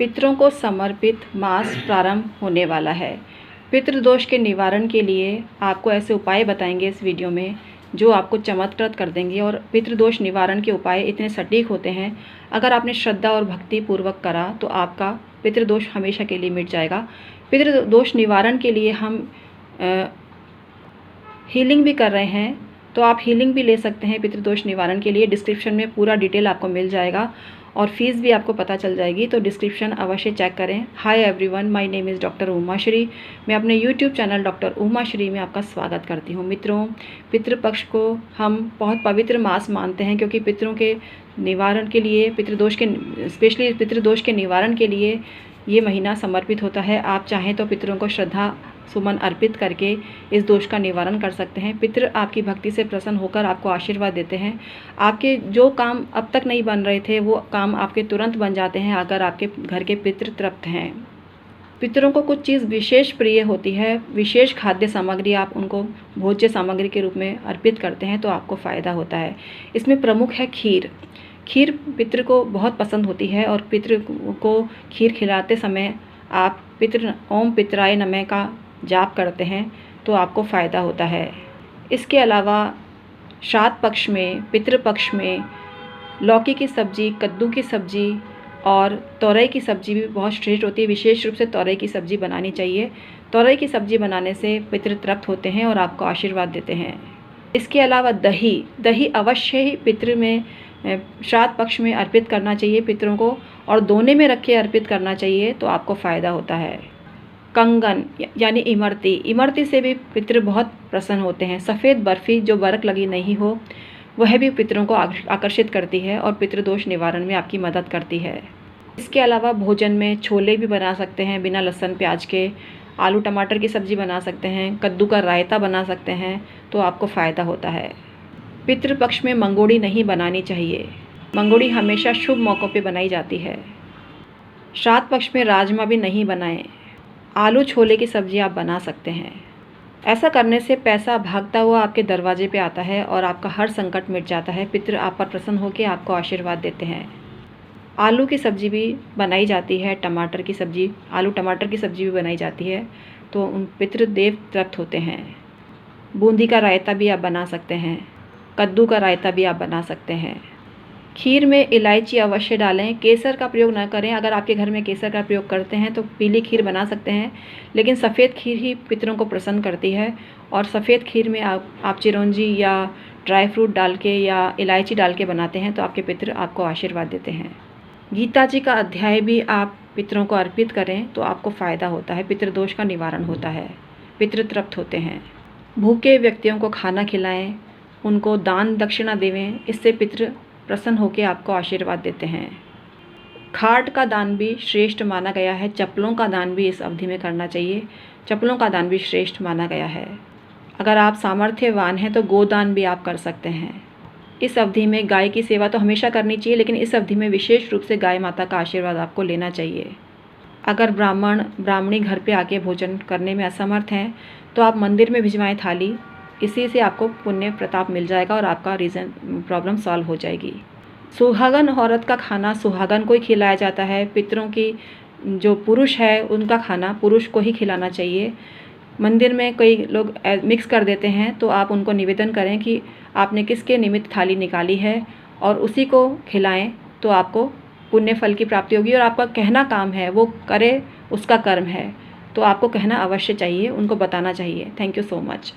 पितरों को समर्पित मास प्रारंभ होने वाला है। पितृदोष के निवारण के लिए आपको ऐसे उपाय बताएंगे इस वीडियो में जो आपको चमत्कृत कर देंगे। और पितृदोष निवारण के उपाय इतने सटीक होते हैं, अगर आपने श्रद्धा और भक्ति पूर्वक करा तो आपका पितृदोष हमेशा के लिए मिट जाएगा। पितृदोष निवारण के लिए हम हीलिंग भी कर रहे हैं, तो आप हीलिंग भी ले सकते हैं पितृदोष निवारण के लिए। डिस्क्रिप्शन में पूरा डिटेल आपको मिल जाएगा और फीस भी आपको पता चल जाएगी, तो डिस्क्रिप्शन अवश्य चेक करें। Hi everyone, my name is doctor Uma Shri. मैं अपने YouTube channel doctor Uma Shri में आपका स्वागत करती हूँ। मित्रों, पितृपक्ष को हम बहुत पवित्र मास मानते हैं, क्योंकि पितरों के निवारण के लिए, पितृदोष के स्पेशली पितृदोष के निवारण के लिए ये महीना समर्पित होता है। आप चाहें तो पितरों को श्रद्धा सुमन अर्पित करके इस दोष का निवारण कर सकते हैं। पितृ आपकी भक्ति से प्रसन्न होकर आपको आशीर्वाद देते हैं। आपके जो काम अब तक नहीं बन रहे थे वो काम आपके तुरंत बन जाते हैं अगर आपके घर के पितृ तृप्त हैं। पितरों को कुछ चीज़ विशेष प्रिय होती है, विशेष खाद्य सामग्री आप उनको भोज्य सामग्री के रूप में अर्पित करते हैं तो आपको फ़ायदा होता है। इसमें प्रमुख है खीर। खीर पितृ को बहुत पसंद होती है और पितृ को खीर खिलाते समय आप ओम पितराय नमः का जाप करते हैं तो आपको फ़ायदा होता है। इसके अलावा श्राद्ध पक्ष में, पितृपक्ष में लौकी की सब्ज़ी, कद्दू की सब्ज़ी और तोरई की सब्ज़ी भी बहुत श्रेष्ठ होती है। विशेष रूप से तोरई की सब्ज़ी बनानी चाहिए। तोरई की सब्ज़ी बनाने से पितृ तृप्त होते हैं और आपको आशीर्वाद देते हैं। इसके अलावा दही अवश्य ही पितृ में, श्राद्ध पक्ष में अर्पित करना चाहिए पितरों को, और दोने में रख के अर्पित करना चाहिए तो आपको फ़ायदा होता है। कंगन यानी इमरती से भी पितृ बहुत प्रसन्न होते हैं। सफ़ेद बर्फ़ी जो बरक लगी नहीं हो वह भी पितरों को आकर्षित करती है और पितृदोष निवारण में आपकी मदद करती है। इसके अलावा भोजन में छोले भी बना सकते हैं बिना लहसुन प्याज के, आलू टमाटर की सब्ज़ी बना सकते हैं, कद्दू का रायता बना सकते हैं तो आपको फ़ायदा होता है। पितृपक्ष में मंगोड़ी नहीं बनानी चाहिए। मंगोड़ी हमेशा शुभ मौक़ों पे बनाई जाती है। श्राद्ध पक्ष में राजमा भी नहीं बनाएं। आलू छोले की सब्ज़ी आप बना सकते हैं। ऐसा करने से पैसा भागता हुआ आपके दरवाजे पे आता है और आपका हर संकट मिट जाता है। पितृ आप पर प्रसन्न होकर आपको आशीर्वाद देते हैं। आलू की सब्ज़ी भी बनाई जाती है, टमाटर की सब्ज़ी, आलू टमाटर की सब्ज़ी भी बनाई जाती है तो उन पितृ देव तृप्त होते हैं। बूंदी का रायता भी आप बना सकते हैं। कद्दू का रायता भी आप बना सकते हैं। खीर में इलायची अवश्य डालें। केसर का प्रयोग ना करें। अगर आपके घर में केसर का प्रयोग करते हैं तो पीली खीर बना सकते हैं, लेकिन सफ़ेद खीर ही पितरों को प्रसन्न करती है। और सफ़ेद खीर में आप चिरौंजी या ड्राई फ्रूट डाल के या इलायची डाल के बनाते हैं तो आपके पितृ आपको आशीर्वाद देते हैं। गीता जी का अध्याय भी आप पितरों को अर्पित करें तो आपको फ़ायदा होता है। पितृदोष का निवारण होता है, पितृ तृप्त होते हैं। भूखे व्यक्तियों को खाना खिलाएं, उनको दान दक्षिणा देवें, इससे पितृ प्रसन्न होकर आपको आशीर्वाद देते हैं। खाट का दान भी श्रेष्ठ माना गया है। चप्पलों का दान भी इस अवधि में करना चाहिए। चप्पलों का दान भी श्रेष्ठ माना गया है। अगर आप सामर्थ्यवान हैं तो गोदान भी आप कर सकते हैं। इस अवधि में गाय की सेवा तो हमेशा करनी चाहिए, लेकिन इस अवधि में विशेष रूप से गाय माता का आशीर्वाद आपको लेना चाहिए। अगर ब्राह्मणी घर पे आके भोजन करने में असमर्थ हैं तो आप मंदिर में भिजवाएं थाली। इसी से आपको पुण्य प्रताप मिल जाएगा और आपका प्रॉब्लम सॉल्व हो जाएगी। सुहागन औरत का खाना सुहागन को ही खिलाया जाता है। पितरों की जो पुरुष है उनका खाना पुरुष को ही खिलाना चाहिए। मंदिर में कई लोग मिक्स कर देते हैं तो आप उनको निवेदन करें कि आपने किसके निमित्त थाली निकाली है और उसी को खिलाएं तो आपको पुण्य फल की प्राप्ति होगी। और आपका कहना काम है, वो करे उसका कर्म है, तो आपको कहना अवश्य चाहिए, उनको बताना चाहिए। Thank you so much.